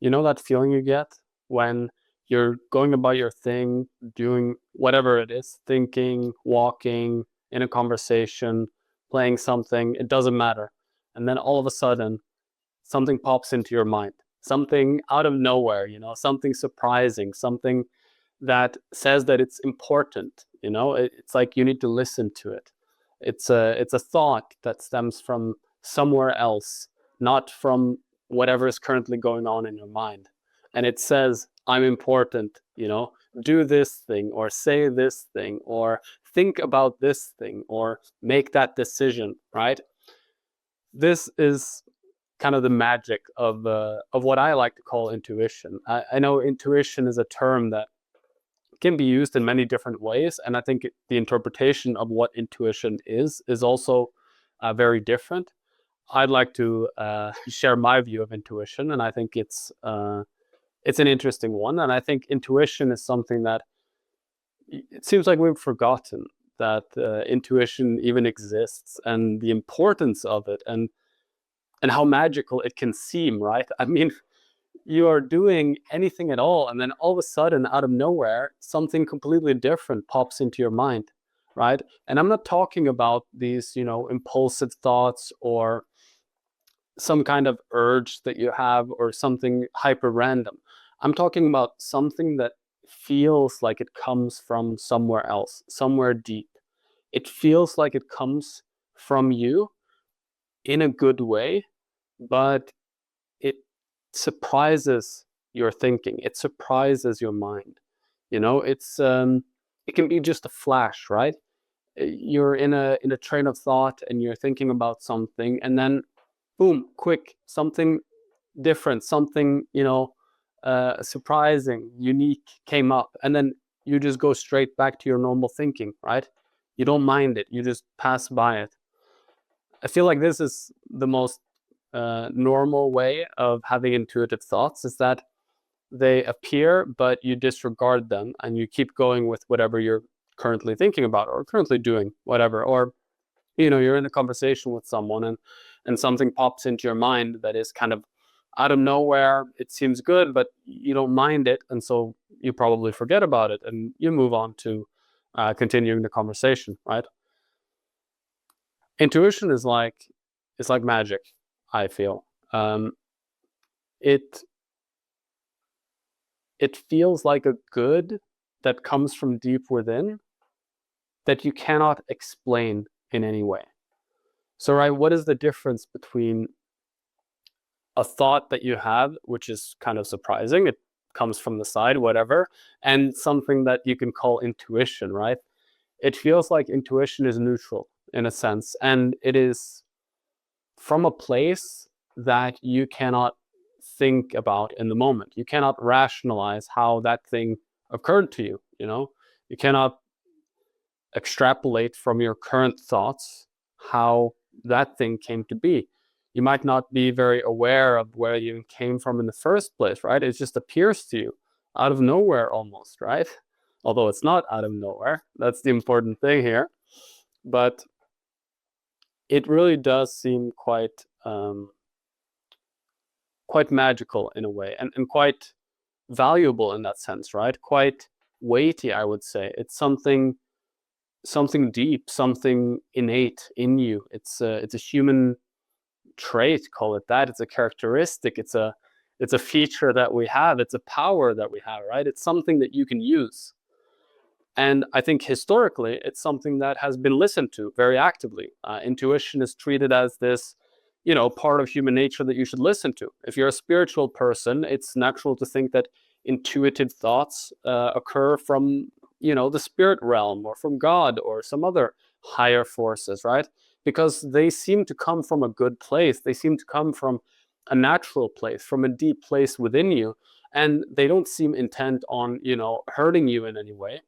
You know that feeling you get when you're going about your thing, doing whatever it is, thinking, walking, in a conversation, playing something, it doesn't matter. And then all of a sudden, something pops into your mind, something out of nowhere, something surprising, something that says that it's important. It's like you need to listen to it. It's a thought that stems from somewhere else, not from whatever is currently going on in your mind. And it says, I'm important, do this thing or say this thing or think about this thing or make that decision, right? This is kind of the magic of what I like to call intuition. I know intuition is a term that can be used in many different ways, and I think the interpretation of what intuition is also very different. I'd like to share my view of intuition, and I think it's an interesting one. And I think intuition is something that it seems like we've forgotten that intuition even exists, and the importance of it, and how magical it can seem, right? I mean, you are doing anything at all, and then all of a sudden, out of nowhere, something completely different pops into your mind, right? And I'm not talking about these, impulsive thoughts or some kind of urge that you have or something hyper random. I'm talking about something that feels like it comes from somewhere else, somewhere deep. It feels like it comes from you in a good way, but it surprises your thinking. It surprises your mind. It can be just a flash, right? You're in a train of thought and you're thinking about something, and then boom, quick, something different, something surprising, unique came up, and then you just go straight back to your normal thinking, right? You don't mind it. You just pass by it. I feel like this is the most normal way of having intuitive thoughts, is that they appear, but you disregard them and you keep going with whatever you're currently thinking about or currently doing, whatever. Or, you're in a conversation with someone, and something pops into your mind that is kind of out of nowhere. It seems good, but you don't mind it. And so you probably forget about it and you move on to continuing the conversation, right? Intuition is like magic, I feel. It it feels like a good that comes from deep within that you cannot explain in any way. So, right, what is the difference between a thought that you have, which is kind of surprising, it comes from the side, whatever, and something that you can call intuition, right? It feels like intuition is neutral in a sense, and it is from a place that you cannot think about in the moment. You cannot rationalize how that thing occurred to you, You cannot extrapolate from your current thoughts how that thing came to be. You might not be very aware of where you came from in the first place, right? It just appears to you out of nowhere almost, right? Although it's not out of nowhere. That's the important thing here. But it really does seem quite magical in a way, and quite valuable in that sense, right? Quite weighty, I would say. It's something deep, something innate in you. It's a human trait, call it that. It's a characteristic. It's a feature that we have. It's a power that we have, right? It's something that you can use. And I think historically, it's something that has been listened to very actively. Intuition is treated as this, part of human nature that you should listen to. If you're a spiritual person, it's natural to think that intuitive thoughts occur from, the spirit realm or from God or some other higher forces, right? Because they seem to come from a good place. They seem to come from a natural place, from a deep place within you. And they don't seem intent on, hurting you in any way.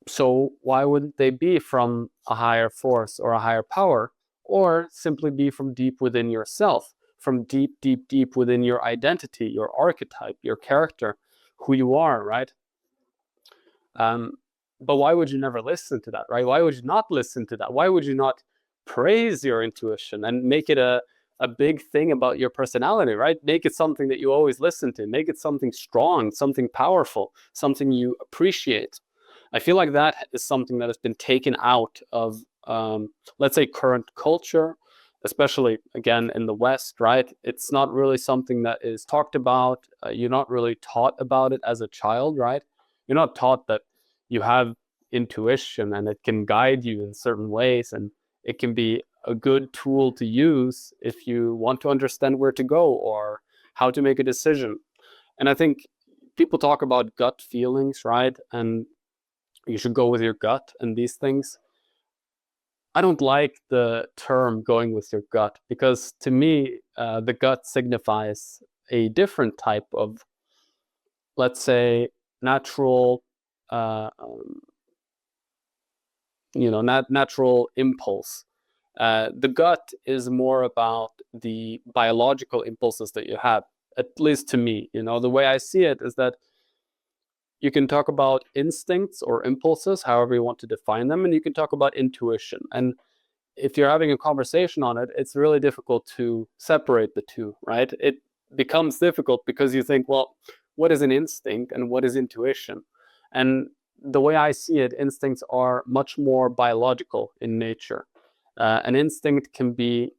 So why wouldn't they be from a higher force or a higher power, or simply be from deep within yourself, from deep, deep, deep within your identity, your archetype, your character, who you are, right? But why would you never listen to that, right? Why would you not listen to that? Why would you not praise your intuition and make it a a big thing about your personality, right? Make it something that you always listen to. Make it something strong, something powerful, something you appreciate. I feel like that is something that has been taken out of, let's say, current culture, especially again in the West, right? It's not really something that is talked about. You're not really taught about it as a child, right? You're not taught that you have intuition and it can guide you in certain ways, and it can be a good tool to use if you want to understand where to go or how to make a decision. And I think people talk about gut feelings, right? And you should go with your gut and these things. I don't like the term going with your gut because to me, the gut signifies a different type of, let's say, natural, uh, um, natural impulse. The gut is more about the biological impulses that you have, at least to me. The way I see it is that you can talk about instincts or impulses, however you want to define them, and you can talk about intuition. And if you're having a conversation on it, it's really difficult to separate the two, right? It becomes difficult because you think, well, what is an instinct and what is intuition? And the way I see it, instincts are much more biological in nature. An instinct can be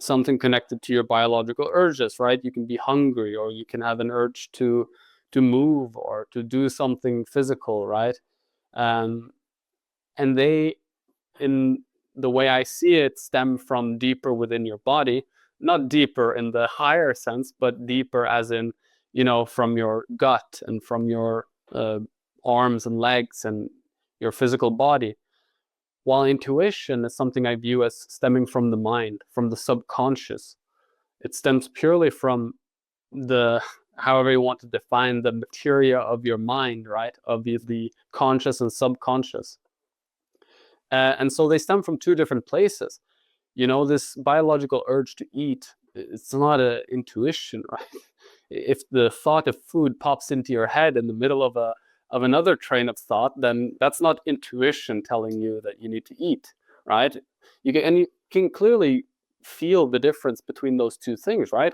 something connected to your biological urges, right? You can be hungry, or you can have an urge to move or to do something physical, right? Um, and they, in the way I see it, stem from deeper within your body, not deeper in the higher sense, but deeper as in, from your gut and from your arms and legs and your physical body. While intuition is something I view as stemming from the mind, from the subconscious. It stems purely from the, however you want to define the materia of your mind, right? Of the conscious and subconscious. And so they stem from two different places. This biological urge to eat, it's not an intuition, right? If the thought of food pops into your head in the middle of another train of thought, then that's not intuition telling you that you need to eat, right? You can clearly feel the difference between those two things, right?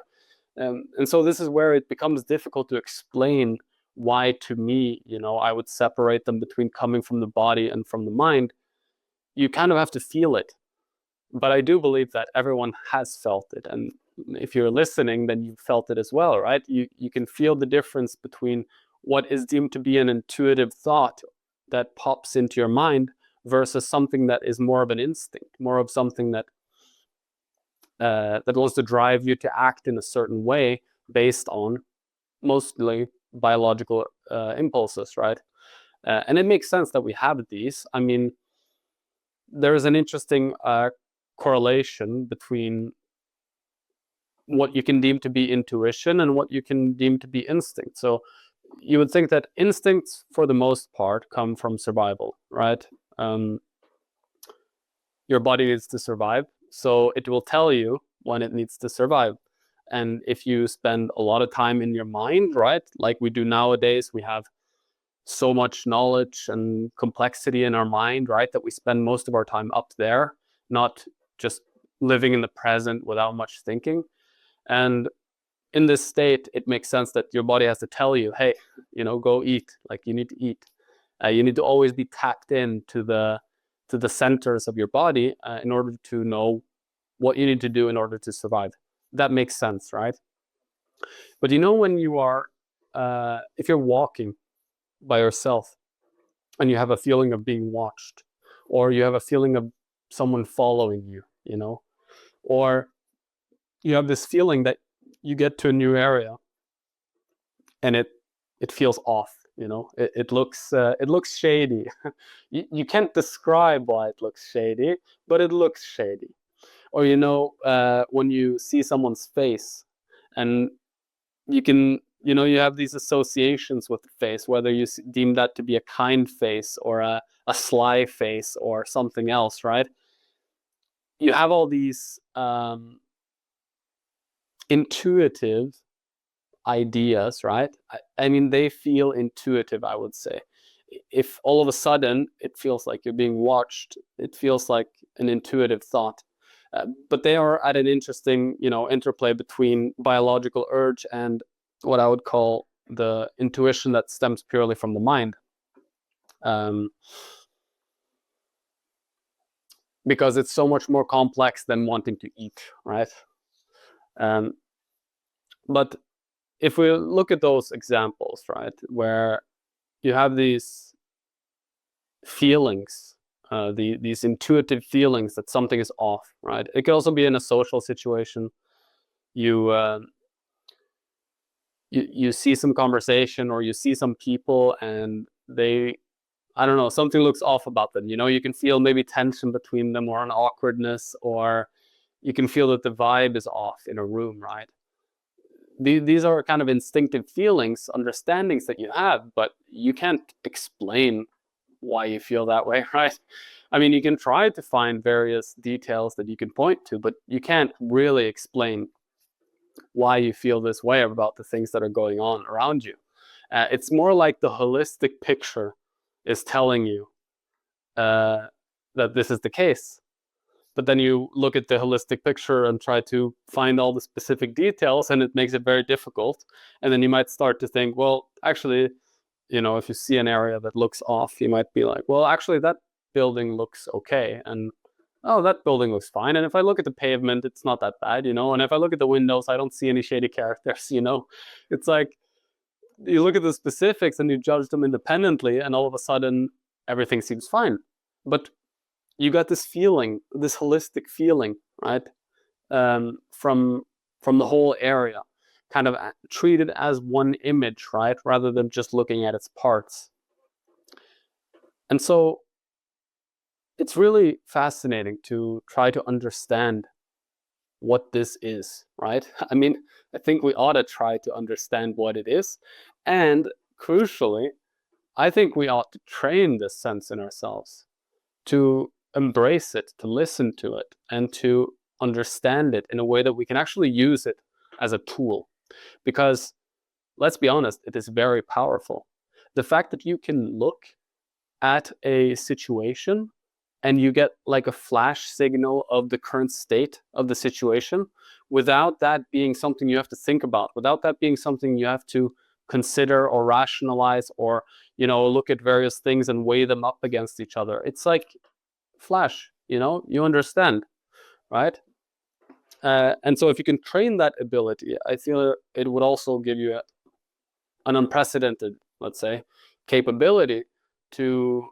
And so this is where it becomes difficult to explain why, to me, I would separate them between coming from the body and from the mind. You kind of have to feel it. But I do believe that everyone has felt it. And if you're listening, then you've felt it as well, right? You can feel the difference between what is deemed to be an intuitive thought that pops into your mind versus something that is more of an instinct, more of something that wants to drive you to act in a certain way based on mostly biological impulses, right? And it makes sense that we have these. I mean, there is an interesting correlation between what you can deem to be intuition and what you can deem to be instinct. So you would think that instincts, for the most part, come from survival, right? Your body needs to survive, so it will tell you when it needs to survive. And if you spend a lot of time in your mind, right, like we do nowadays, we have so much knowledge and complexity in our mind, right, that we spend most of our time up there, not just living in the present without much thinking. And in this state, it makes sense that your body has to tell you, hey, go eat. Like, you need to eat. You need to always be tapped in to the centers of your body in order to know what you need to do in order to survive. That makes sense, right? But when you are, if you're walking by yourself and you have a feeling of being watched, or you have a feeling of someone following you, or you have this feeling that you get to a new area and it feels off. It looks shady. You can't describe why it looks shady, but it looks shady. Or when you see someone's face, and you have these associations with the face, whether you deem that to be a kind face or a sly face or something else, right? You have all these intuitive ideas, right? I mean, they feel intuitive, I would say. If all of a sudden it feels like you're being watched, it feels like an intuitive thought. But they are at an interesting, interplay between biological urge and what I would call the intuition that stems purely from the mind. Um, because it's so much more complex than wanting to eat, right? Um, but if we look at those examples, right, where you have these feelings, these intuitive feelings that something is off, right? It could also be in a social situation. You you see some conversation, or you see some people, and they, I don't know, something looks off about them. You can feel maybe tension between them, or an awkwardness, or you can feel that the vibe is off in a room, right? These are kind of instinctive feelings, understandings that you have, but you can't explain why you feel that way, right? I mean, you can try to find various details that you can point to, but you can't really explain why you feel this way about the things that are going on around you. It's more like the holistic picture is telling you that this is the case. But then you look at the holistic picture and try to find all the specific details, and it makes it very difficult. And then you might start to think, well, actually, if you see an area that looks off, you might be like, well, actually, that building looks okay. And oh, that building looks fine. And if I look at the pavement, it's not that bad. And if I look at the windows, I don't see any shady characters. It's like you look at the specifics and you judge them independently, and all of a sudden, everything seems fine. But you got this feeling, this holistic feeling, right? From the whole area, kind of treated as one image, right? Rather than just looking at its parts. And so it's really fascinating to try to understand what this is, right? I mean, I think we ought to try to understand what it is. And crucially, I think we ought to train this sense in ourselves to embrace it, to listen to it, and to understand it in a way that we can actually use it as a tool. Because let's be honest, it is very powerful. The fact that you can look at a situation and you get like a flash signal of the current state of the situation without that being something you have to think about, without that being something you have to consider or rationalize, or look at various things and weigh them up against each other. It's like flash, you understand, right? And so if you can train that ability, I feel it would also give you an unprecedented, let's say, capability to,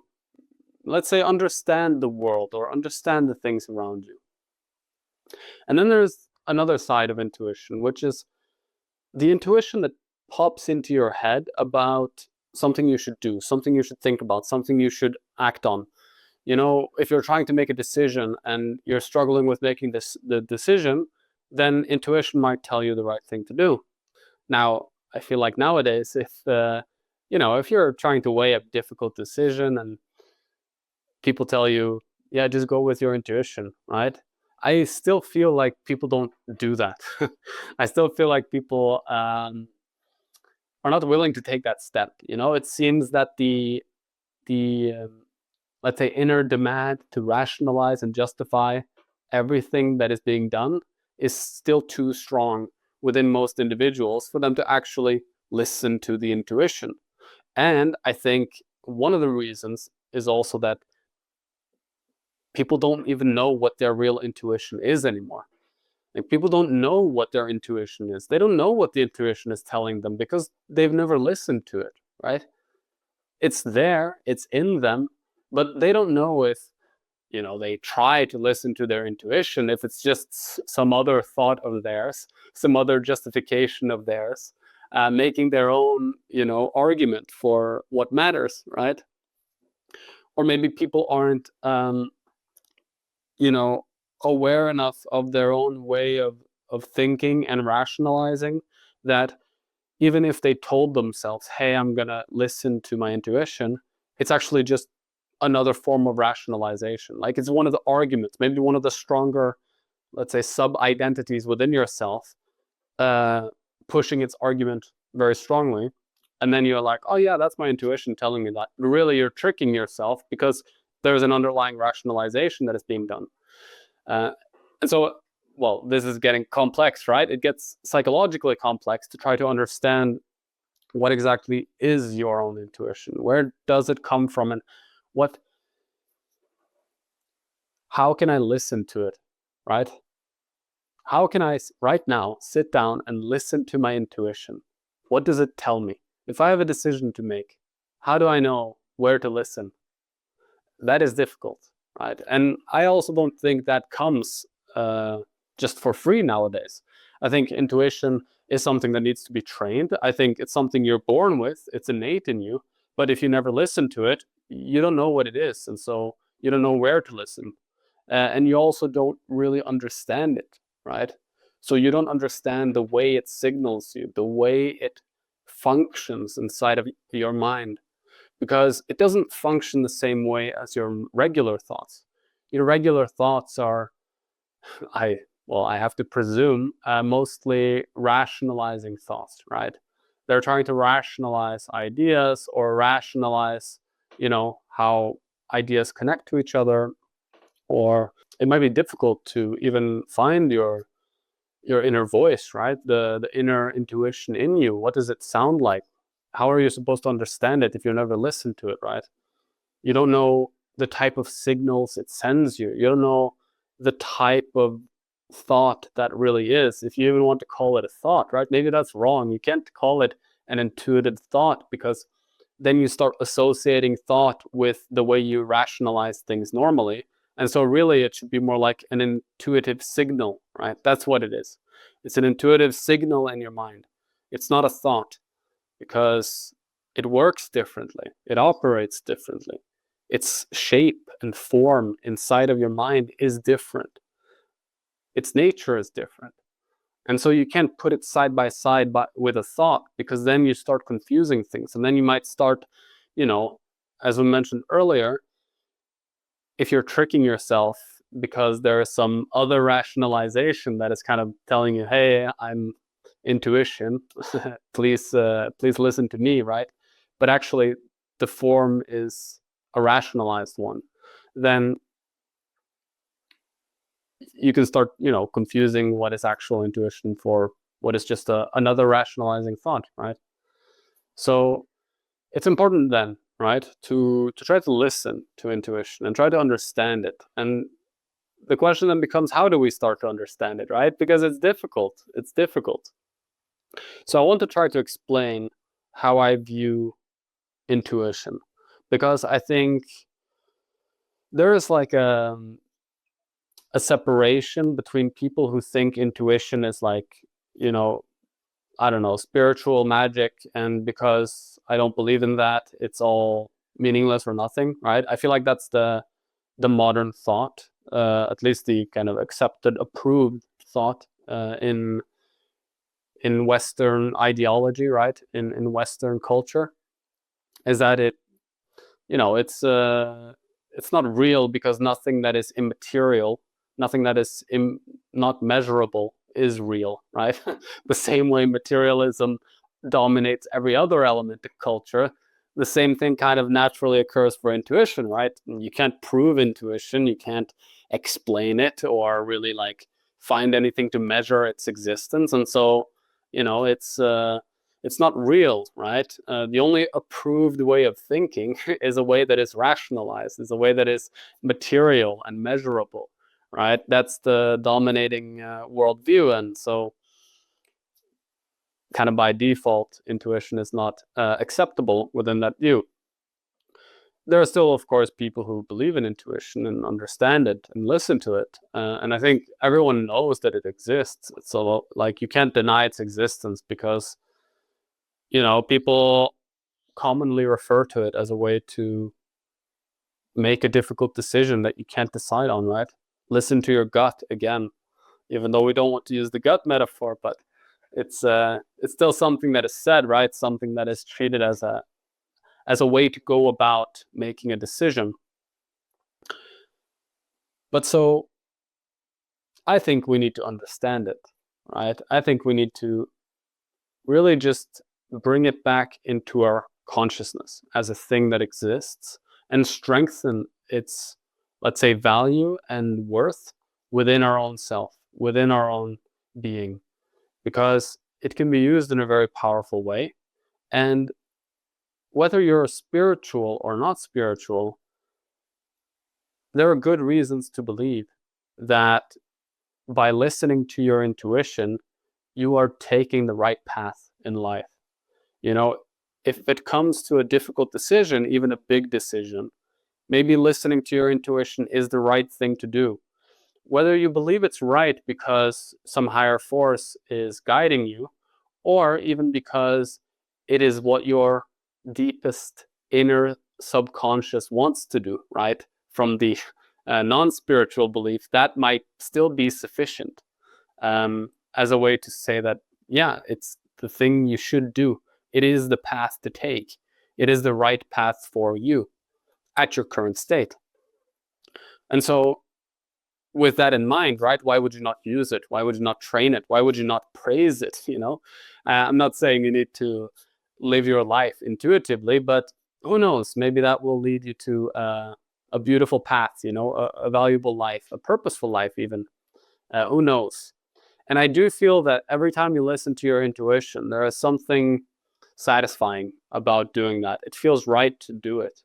let's say, understand the world or understand the things around you. And then there's another side of intuition, which is the intuition that pops into your head about something you should do, something you should think about, something you should act on. If you're trying to make a decision and you're struggling with making the decision, then intuition might tell you the right thing to do. Now, I feel like nowadays, if you're trying to weigh a difficult decision and people tell you, yeah, just go with your intuition, right? I still feel like people don't do that. I still feel like people are not willing to take that step. It seems that the let's say, inner demand to rationalize and justify everything that is being done is still too strong within most individuals for them to actually listen to the intuition. And I think one of the reasons is also that people don't even know what their real intuition is anymore. Like, people don't know what their intuition is. They don't know what the intuition is telling them because they've never listened to it, right? It's there, it's in them, but they don't know if they try to listen to their intuition, if it's just some other thought of theirs, some other justification of theirs, making their own argument for what matters, right? Or maybe people aren't aware enough of their own way of thinking and rationalizing, that even if they told themselves, hey, I'm gonna listen to my intuition, it's actually just another form of rationalization. Like, it's one of the arguments, maybe one of the stronger, let's say, sub-identities within yourself, pushing its argument very strongly. And then you're like, oh yeah, that's my intuition telling me that. But really, you're tricking yourself because there's an underlying rationalization that is being done. And so, well, this is getting complex, right? It gets psychologically complex to try to understand what exactly is your own intuition. Where does it come from, and what? How can I listen to it, right? How can I right now sit down and listen to my intuition? What does it tell me? If I have a decision to make, how do I know where to listen? That is difficult, right? And I also don't think that comes uh, just for free nowadays. I think intuition is something that needs to be trained. I think it's something you're born with, it's innate in you. But if you never listen to it, you don't know what it is. And so you don't know where to listen. And you also don't really understand it, right? So you don't understand the way it signals you, the way it functions inside of your mind, because it doesn't function the same way as your regular thoughts. Your regular thoughts are, I I have to presume, mostly rationalizing thoughts, right? They're trying to rationalize ideas or rationalize, how ideas connect to each other, or it might be difficult to even find your inner voice, right? The inner intuition in you. What does it sound like? How are you supposed to understand it if you never listen to it, right? You don't know the type of signals it sends you. You don't know the type of thought that really is, if you even want to call it a thought, right? Maybe that's wrong. You can't call it an intuitive thought, because then you start associating thought with the way you rationalize things normally. And so, really, it should be more like an intuitive signal, right? That's what it is. It's an intuitive signal in your mind. It's not a thought, because it works differently, it operates differently. Its shape and form inside of your mind is different. Its nature is different. And so you can't put it side by side with a thought, because then you start confusing things. And then you might start, you know, as we mentioned earlier, if you're tricking yourself because there is some other rationalization that is kind of telling you, hey, I'm intuition, please listen to me, right? But actually, the form is a rationalized one. Then you can start, confusing what is actual intuition for what is just another rationalizing thought, right? So it's important then, right, to try to listen to intuition and try to understand it. And the question then becomes, how do we start to understand it, right? Because it's difficult. It's difficult. So I want to try to explain how I view intuition, because I think there is like a separation between people who think intuition is like, you know, I don't know, spiritual magic, and because I don't believe in that, it's all meaningless or nothing, right? I feel like that's the modern thought, at least the kind of accepted, approved thought in Western ideology, right? In Western culture, is that it's not real, because nothing that is immaterial, nothing that is not measurable is real, right? The same way materialism dominates every other element of culture, the same thing kind of naturally occurs for intuition, right? You can't prove intuition, you can't explain it or really like find anything to measure its existence, and so it's not real, right? The only approved way of thinking is a way that is rationalized, is a way that is material and measurable, right? That's the dominating worldview, and so kind of by default, intuition is not acceptable within that view. There are still, of course, people who believe in intuition and understand it and listen to it, and I think everyone knows that it exists. So, like, you can't deny its existence, because people commonly refer to it as a way to make a difficult decision that you can't decide on, right? Listen to your gut again, even though we don't want to use the gut metaphor, but it's still something that is said, right? Something that is treated as a way to go about making a decision. But so I think we need to understand it, right? I think we need to really just bring it back into our consciousness as a thing that exists, and strengthen its, let's say, value and worth within our own self, within our own being, because it can be used in a very powerful way. And whether you're spiritual or not spiritual, there are good reasons to believe that by listening to your intuition, you are taking the right path in life. You know, if it comes to a difficult decision, even a big decision, maybe listening to your intuition is the right thing to do. Whether you believe it's right because some higher force is guiding you, or even because it is what your deepest inner subconscious wants to do, right? From the non spiritual belief, that might still be sufficient as a way to say that, yeah, it's the thing you should do. It is the path to take. It is the right path for you at your current state. And so, with that in mind, right? Why would you not use it? Why would you not train it? Why would you not praise it? I'm not saying you need to live your life intuitively, but who knows? Maybe that will lead you to a beautiful path. A valuable life, a purposeful life, even. Who knows? And I do feel that every time you listen to your intuition, there is something satisfying about doing that. It feels right to do it.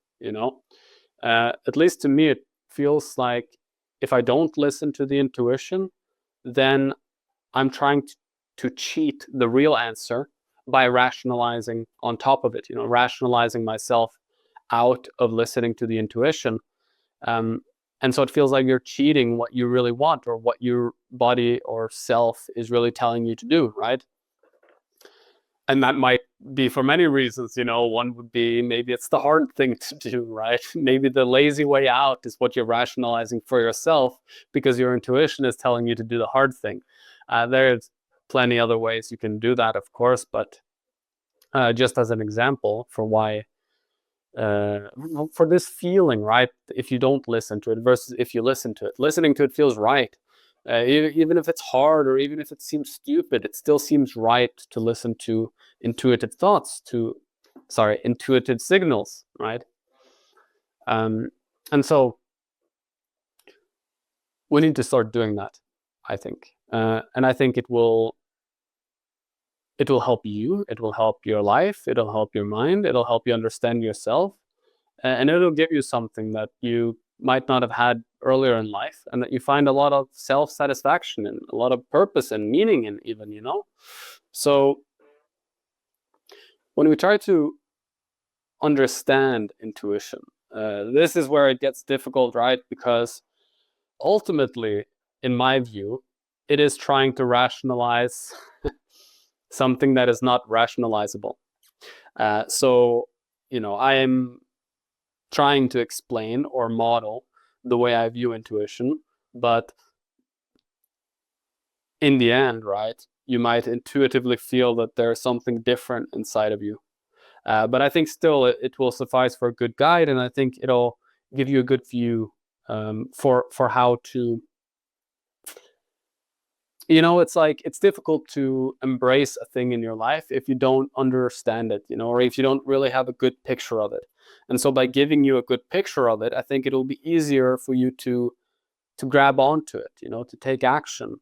At least to me, it feels like if I don't listen to the intuition, then I'm trying to cheat the real answer by rationalizing on top of it, rationalizing myself out of listening to the intuition. Um, and so it feels like you're cheating what you really want or what your body or self is really telling you to do, right? And that might be for many reasons. One would be maybe it's the hard thing to do, right? Maybe the lazy way out is what you're rationalizing for yourself because your intuition is telling you to do the hard thing. There's plenty other ways you can do that, of course, but just as an example for why, for this feeling, right? If you don't listen to it versus if you listen to it, listening to it feels right. Even if it's hard or even if it seems stupid, it still seems right to listen to intuitive thoughts, intuitive signals, right? And so we need to start doing that, I think. And I think it will help you, it will help your life, it'll help your mind, it'll help you understand yourself, and it'll give you something that you might not have had earlier in life, and that you find a lot of self-satisfaction and a lot of purpose and meaning in, even. So when we try to understand intuition, this is where it gets difficult, right? Because ultimately, in my view, it is trying to rationalize something that is not rationalizable. So I am trying to explain or model the way I view intuition, but in the end, right, you might intuitively feel that there's something different inside of you. But I think still it will suffice for a good guide, and I think it'll give you a good view for how to. It's like it's difficult to embrace a thing in your life if you don't understand it, or if you don't really have a good picture of it. And so by giving you a good picture of it, I think it'll be easier for you to grab onto it, to take action.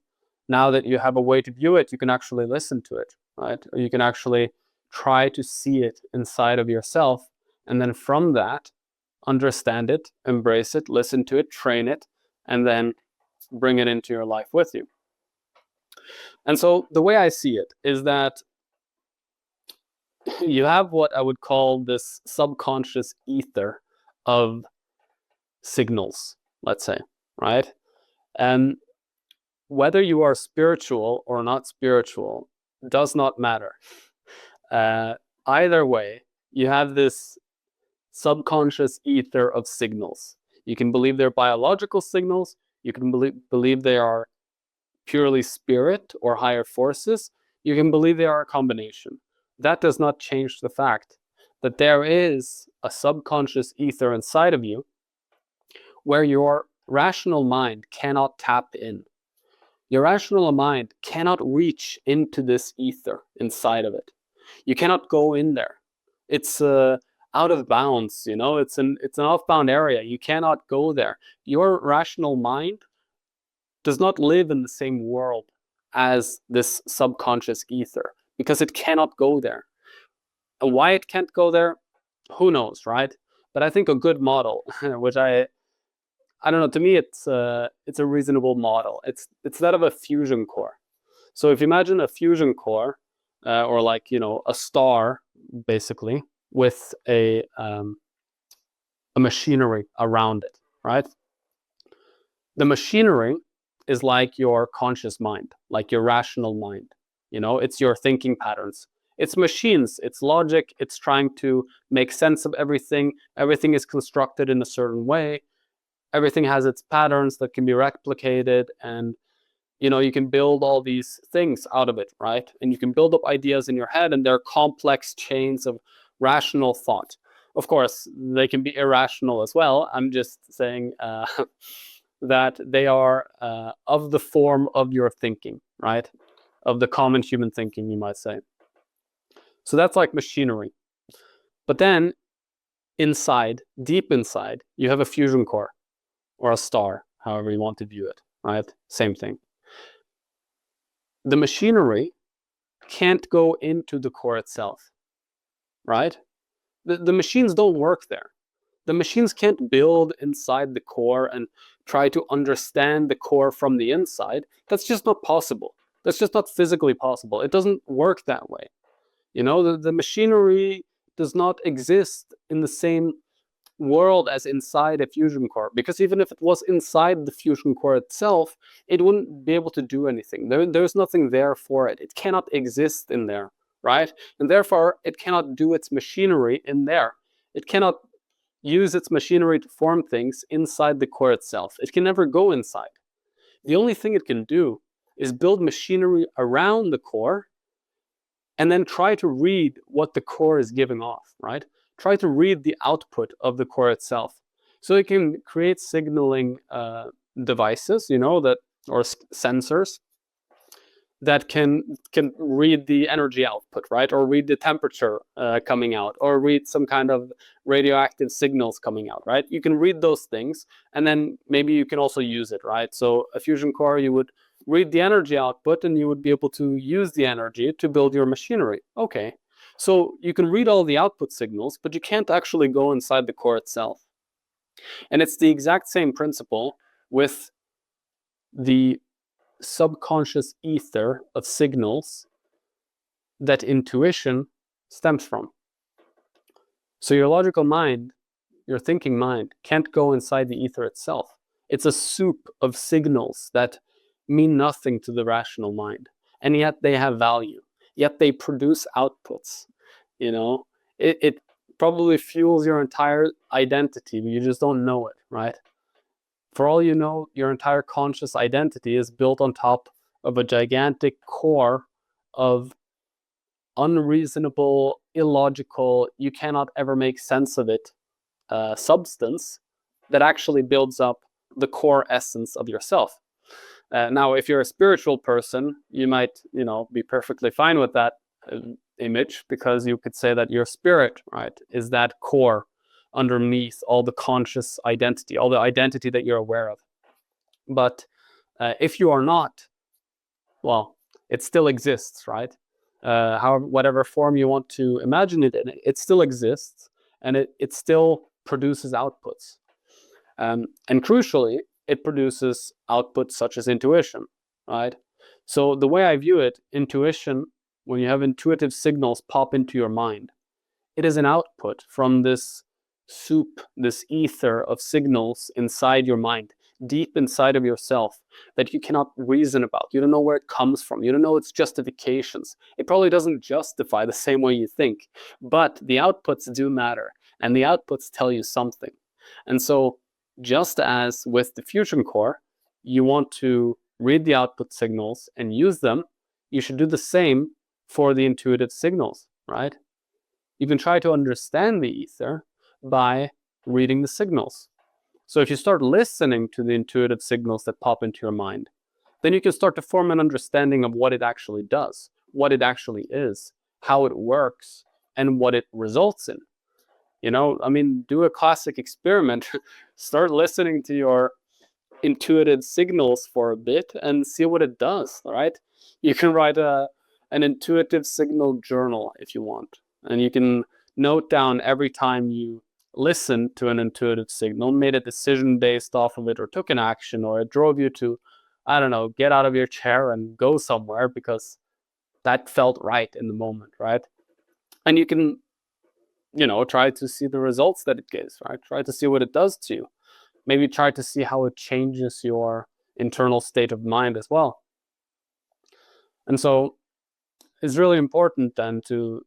Now that you have a way to view it, you can actually listen to it, right? Or you can actually try to see it inside of yourself. And then from that, understand it, embrace it, listen to it, train it, and then bring it into your life with you. And so the way I see it is that you have what I would call this subconscious ether of signals, let's say, right? And whether you are spiritual or not spiritual does not matter. Either way, you have this subconscious ether of signals. You can believe they're biological signals. You can believe they are purely spirit or higher forces. You can believe they are a combination. That does not change the fact that there is a subconscious ether inside of you where your rational mind cannot tap in. Your rational mind cannot reach into this ether inside of it. You cannot go in there. It's out of bounds, it's an off-bound area. You cannot go there. Your rational mind does not live in the same world as this subconscious ether, because it cannot go there. And why it can't go there, who knows, right? But I think a good model, which I don't know, to me it's a reasonable model. It's that of a fusion core. So if you imagine a fusion core, or like, a star, basically, with a machinery around it, right? The machinery is like your conscious mind, like your rational mind. It's your thinking patterns. It's machines, it's logic, it's trying to make sense of everything. Everything is constructed in a certain way. Everything has its patterns that can be replicated, and you can build all these things out of it, right? And you can build up ideas in your head, and they're complex chains of rational thought. Of course, they can be irrational as well. I'm just saying that they are of the form of your thinking, right? Of the common human thinking, you might say. So that's like machinery. But then inside, deep inside, you have a fusion core, or a star, however you want to view it, right? Same thing. The machinery can't go into the core itself, right? The machines don't work there. The machines can't build inside the core and try to understand the core from the inside. That's just not possible. That's just not physically possible. It doesn't work that way. The machinery does not exist in the same world as inside a fusion core, because even if it was inside the fusion core itself, it wouldn't be able to do anything. There's nothing there for it. It cannot exist in there, right? And therefore it cannot do its machinery in there. It cannot use its machinery to form things inside the core itself. It can never go inside. The only thing it can do is build machinery around the core, and then try to read what the core is giving off, right? Try to read the output of the core itself. So it can create signaling devices, or sensors that can read the energy output, right? Or read the temperature coming out, or read some kind of radioactive signals coming out, right? You can read those things, and then maybe you can also use it, right? So a fusion core, you would read the energy output, and you would be able to use the energy to build your machinery. Okay, so you can read all the output signals, but you can't actually go inside the core itself. And it's the exact same principle with the subconscious ether of signals that intuition stems from. So your logical mind, your thinking mind, can't go inside the ether itself. It's a soup of signals that mean nothing to the rational mind, and yet they have value. Yet they produce outputs. It probably fuels your entire identity, but you just don't know it, right? For all you know, your entire conscious identity is built on top of a gigantic core of unreasonable, illogical, you cannot ever make sense of it substance that actually builds up the core essence of yourself. Now, if you're a spiritual person, you might, be perfectly fine with that image, because you could say that your spirit, right, is that core underneath all the conscious identity, all the identity that you're aware of. But if you are not, well, it still exists, right? However, whatever form you want to imagine it in, it still exists, and it still produces outputs. And crucially, it produces outputs such as intuition, right? So the way I view it, intuition, when you have intuitive signals pop into your mind, it is an output from this soup, this ether of signals inside your mind, deep inside of yourself, that you cannot reason about. You don't know where it comes from. You don't know its justifications. It probably doesn't justify the same way you think, but the outputs do matter, and the outputs tell you something. And so, just as with the fusion core, you want to read the output signals and use them, you should do the same for the intuitive signals, right? You can try to understand the ether by reading the signals. So if you start listening to the intuitive signals that pop into your mind, then you can start to form an understanding of what it actually does, what it actually is, how it works, and what it results in. Do a classic experiment. Start listening to your intuitive signals for a bit and see what it does, right? You can write an intuitive signal journal if you want, and you can note down every time you listened to an intuitive signal, made a decision based off of it, or took an action, or it drove you to, I don't know, get out of your chair and go somewhere because that felt right in the moment, right? And you can, try to see the results that it gives, right? Try to see what it does to you. Maybe try to see how it changes your internal state of mind as well. And so it's really important then to,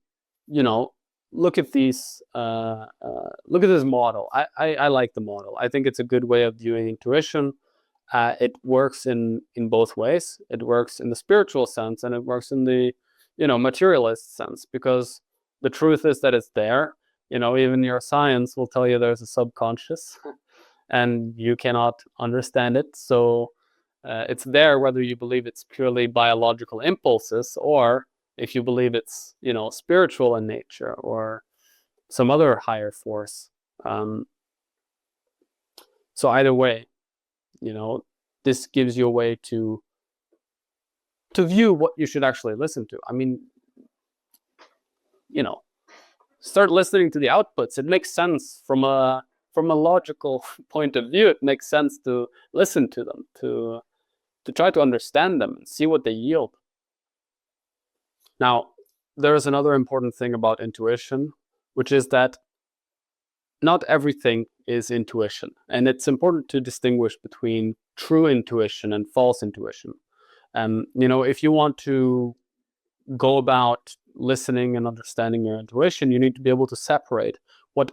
look at these, look at this model. I like the model. I think it's a good way of viewing intuition. It works in both ways. It works in the spiritual sense, and it works in the, materialist sense, because the truth is that it's there. Even your science will tell you there's a subconscious, and you cannot understand it. So it's there, whether you believe it's purely biological impulses, or if you believe it's, spiritual in nature, or some other higher force. So either way, this gives you a way to view what you should actually listen to. I mean, start listening to the outputs. It makes sense from a logical point of view. It makes sense to listen to them, to try to understand them and see what they yield. Now, there's another important thing about intuition, which is that not everything is intuition. And it's important to distinguish between true intuition and false intuition. If you want to go about listening and understanding your intuition, you need to be able to separate what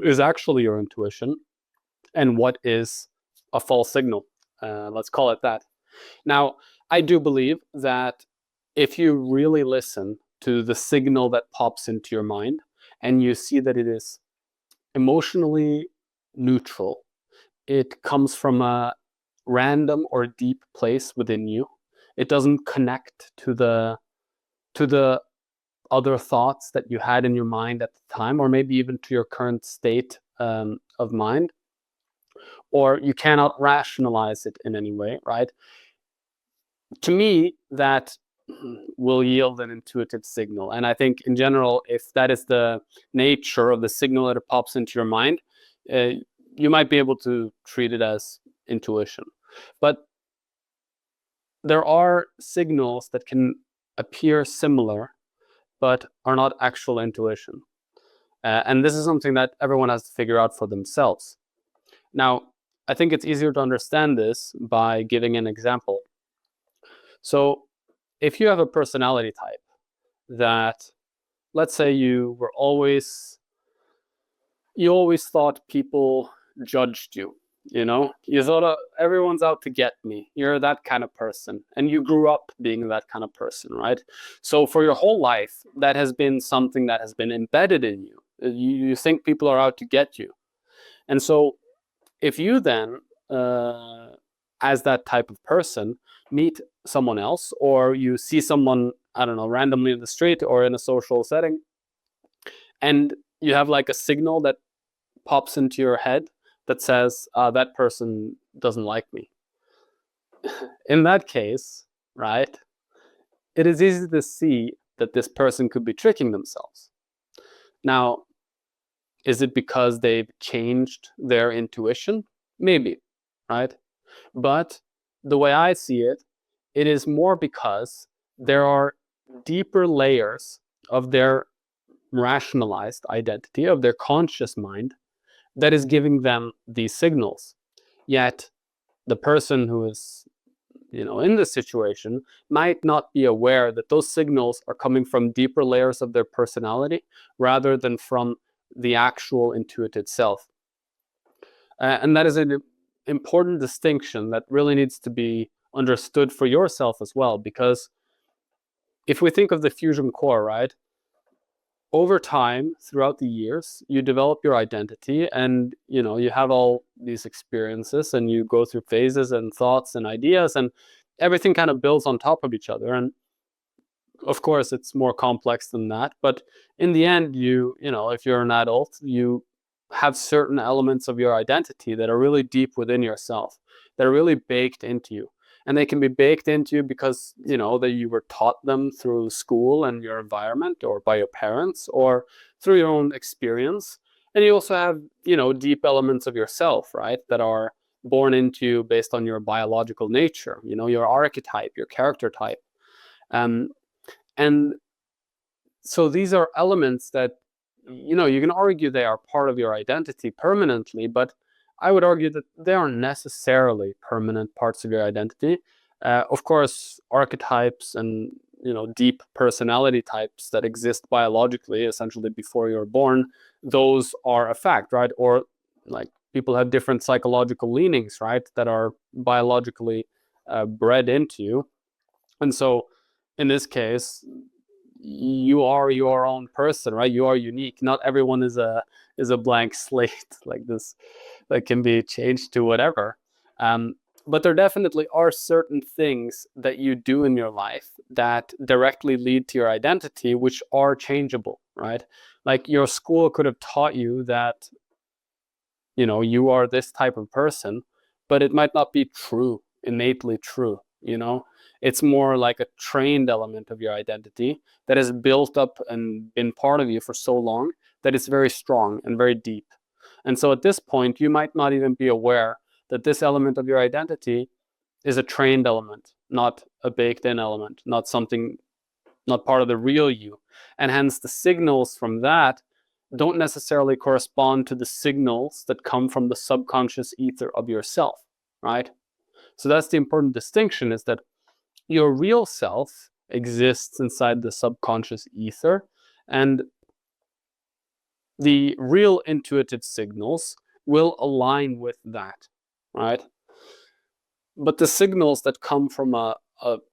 is actually your intuition and what is a false signal. Let's call it that. Now, I do believe that if you really listen to the signal that pops into your mind and you see that it is emotionally neutral, it comes from a random or deep place within you, it doesn't connect to the other thoughts that you had in your mind at the time, or maybe even to your current state of mind, or you cannot rationalize it in any way, right? To me, that will yield an intuitive signal. And I think in general, if that is the nature of the signal that pops into your mind, you might be able to treat it as intuition. But there are signals that can appear similar, but are not actual intuition. And this is something that everyone has to figure out for themselves. Now, I think it's easier to understand this by giving an example. So, if you have a personality type that, let's say you always thought people judged you, you thought everyone's out to get me. You're that kind of person, and you grew up being that kind of person, right? So for your whole life, that has been something that has been embedded in you. You think people are out to get you. And so if you then, as that type of person, meet someone else, or you see someone, I don't know, randomly in the street or in a social setting, and you have like a signal that pops into your head that says, that person doesn't like me. In that case, right, it is easy to see that this person could be tricking themselves. Now, is it because they've changed their intuition? Maybe, right? But the way I see it, it is more because there are deeper layers of their rationalized identity, of their conscious mind, that is giving them these signals. Yet the person who is, in this situation might not be aware that those signals are coming from deeper layers of their personality rather than from the actual intuitive self. And that is an important distinction that really needs to be understood for yourself as well, because if we think of the fusion core, right, over time, throughout the years, you develop your identity, and you have all these experiences, and you go through phases and thoughts and ideas, and everything kind of builds on top of each other. And of course, it's more complex than that, but in the end, if you're an adult, you have certain elements of your identity that are really deep within yourself. They're really baked into you. And they can be baked into you because, that you were taught them through school and your environment, or by your parents, or through your own experience. And you also have, deep elements of yourself, right, that are born into you based on your biological nature, your archetype, your character type. Um, and so these are elements that, you can argue they are part of your identity permanently, but I would argue that they aren't necessarily permanent parts of your identity. Of course, archetypes and, deep personality types that exist biologically, essentially before you're born, those are a fact, right? Or like people have different psychological leanings, right, that are biologically bred into you. And so in this case, you are your own person, right? You are unique. Not everyone is a blank slate like this that can be changed to whatever. But there definitely are certain things that you do in your life that directly lead to your identity, which are changeable, right? Like your school could have taught you that, you are this type of person, but it might not be true, innately true, It's more like a trained element of your identity that has built up and been part of you for so long that it's very strong and very deep. And so at this point, you might not even be aware that this element of your identity is a trained element, not a baked in element, not part of the real you. And hence the signals from that don't necessarily correspond to the signals that come from the subconscious ether of yourself, right? So that's the important distinction, is that your real self exists inside the subconscious ether, and the real intuitive signals will align with that, right? But the signals that come from a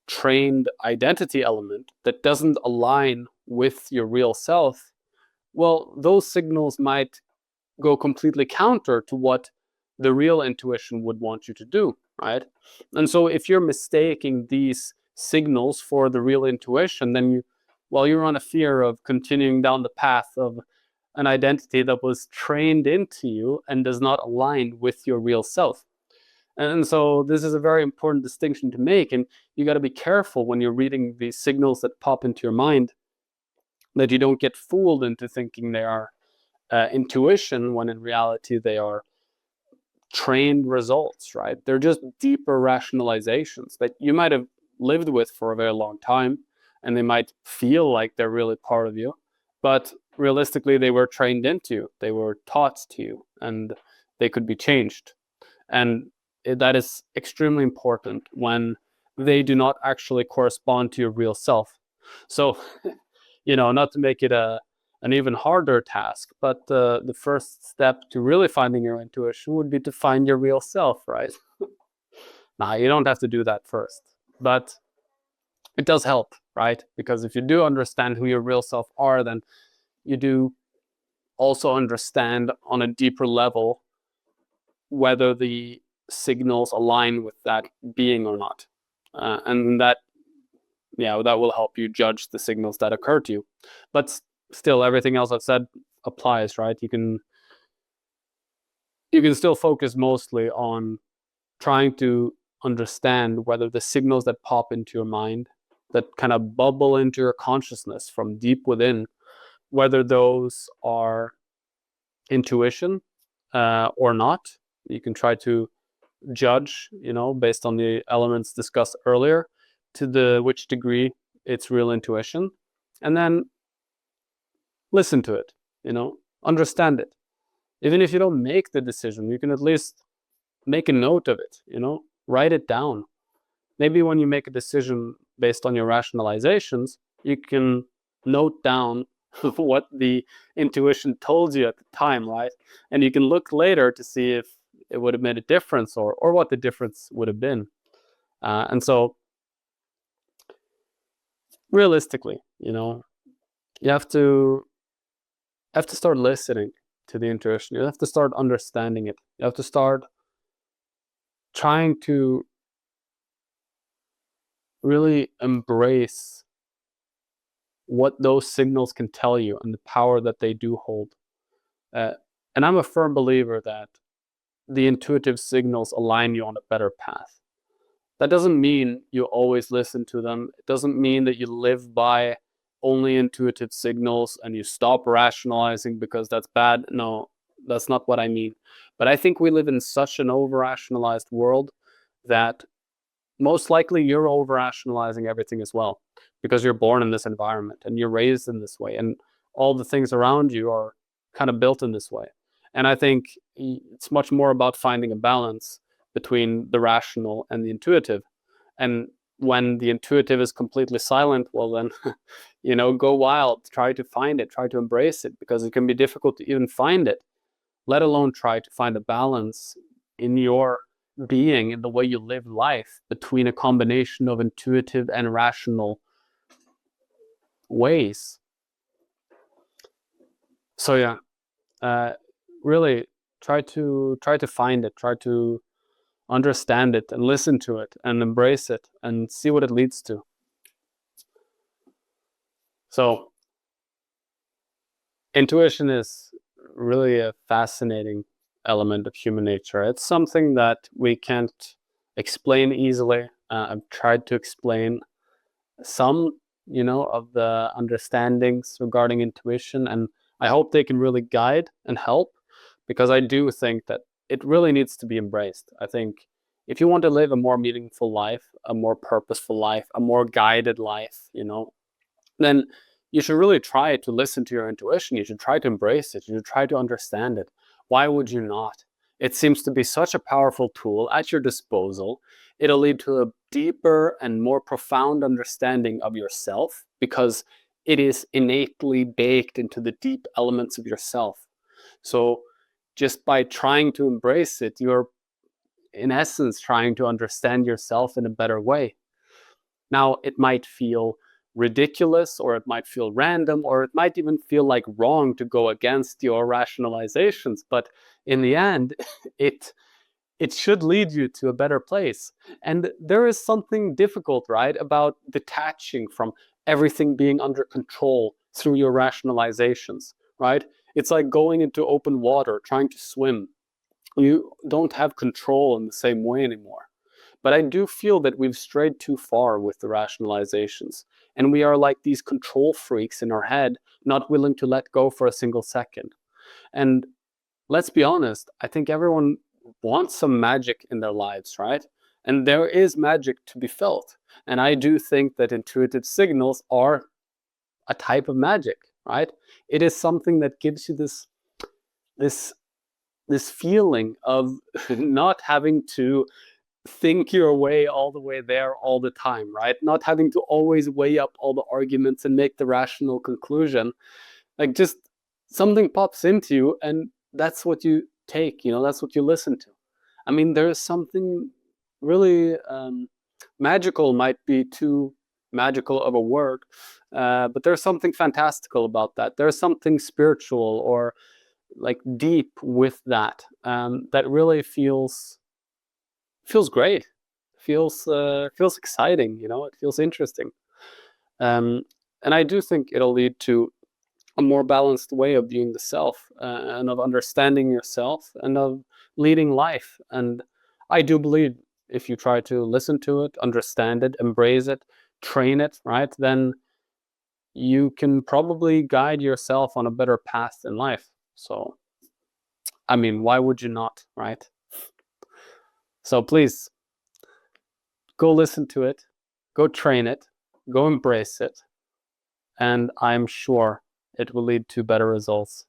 trained identity element that doesn't align with your real self, well, those signals might go completely counter to what the real intuition would want you to do, right? And so if you're mistaking these signals for the real intuition, then you run a fear of continuing down the path of an identity that was trained into you and does not align with your real self. And so this is a very important distinction to make, and you got to be careful when you're reading these signals that pop into your mind, that you don't get fooled into thinking they are intuition, when in reality they are trained results, right? They're just deeper rationalizations that you might have lived with for a very long time, and they might feel like they're really part of you, but realistically they were trained into you, they were taught to you, and they could be changed. And that is extremely important when they do not actually correspond to your real self. So not to make it an even harder task, but the first step to really finding your intuition would be to find your real self, right? Now, you don't have to do that first, but it does help, right? Because if you do understand who your real self are, then you do also understand on a deeper level whether the signals align with that being or not. And that will help you judge the signals that occur to you. But still, everything else I've said applies, right? You can still focus mostly on trying to understand whether the signals that pop into your mind, that kind of bubble into your consciousness from deep within, whether those are intuition or not. You can try to judge, based on the elements discussed earlier, to which degree it's real intuition, and then listen to it, understand it. Even if you don't make the decision, you can at least make a note of it, write it down. Maybe when you make a decision based on your rationalizations, you can note down what the intuition told you at the time, right? And you can look later to see if it would have made a difference, or what the difference would have been. And so realistically, you have to start listening to the intuition. You have to start understanding it. You have to start trying to really embrace what those signals can tell you and the power that they do hold. Uh, and I'm a firm believer that the intuitive signals align you on a better path. That doesn't mean you always listen to them. It doesn't mean that you live by only intuitive signals and you stop rationalizing because that's bad. No, that's not what I mean. But I think we live in such an over-rationalized world that most likely you're over-rationalizing everything as well, because you're born in this environment and you're raised in this way, and all the things around you are kind of built in this way. And I think it's much more about finding a balance between the rational and the intuitive. And when the intuitive is completely silent, well then, go wild, try to find it, try to embrace it, because it can be difficult to even find it, let alone try to find a balance in your being, in the way you live life, between a combination of intuitive and rational ways. So yeah, really try to find it, try to understand it and listen to it and embrace it and see what it leads to. So intuition is really a fascinating element of human nature. It's something that we can't explain easily. I've tried to explain some, of the understandings regarding intuition, and I hope they can really guide and help, because I do think that it really needs to be embraced. I think if you want to live a more meaningful life, a more purposeful life, a more guided life, then you should really try to listen to your intuition. You should try to embrace it. You should try to understand it. Why would you not? It seems to be such a powerful tool at your disposal. It'll lead to a deeper and more profound understanding of yourself, because it is innately baked into the deep elements of yourself. So just by trying to embrace it, you're in essence trying to understand yourself in a better way. Now, it might feel ridiculous, or it might feel random, or it might even feel like wrong to go against your rationalizations, but in the end, it should lead you to a better place. And there is something difficult, right, about detaching from everything being under control through your rationalizations, right? It's like going into open water, trying to swim. You don't have control in the same way anymore. But I do feel that we've strayed too far with the rationalizations, and we are like these control freaks in our head, not willing to let go for a single second. And let's be honest, I think everyone wants some magic in their lives, right? And there is magic to be felt. And I do think that intuitive signals are a type of magic, right? It is something that gives you this this feeling of not having to think your way all the way there all the time, right? Not having to always weigh up all the arguments and make the rational conclusion. Like, just something pops into you and that's what you take, that's what you listen to. I mean, there's something really magical, might be too magical of a word, but there's something fantastical about that. There's something spiritual or like deep with that, that really feels great, feels exciting, it feels interesting. um, and I do think it'll lead to a more balanced way of being the self, and of understanding yourself and of leading life. And I do believe if you try to listen to it, understand it, embrace it, train it, right, then you can probably guide yourself on a better path in life. So I mean, why would you not, right? So please go listen to it, go train it, go embrace it, and I'm sure it will lead to better results.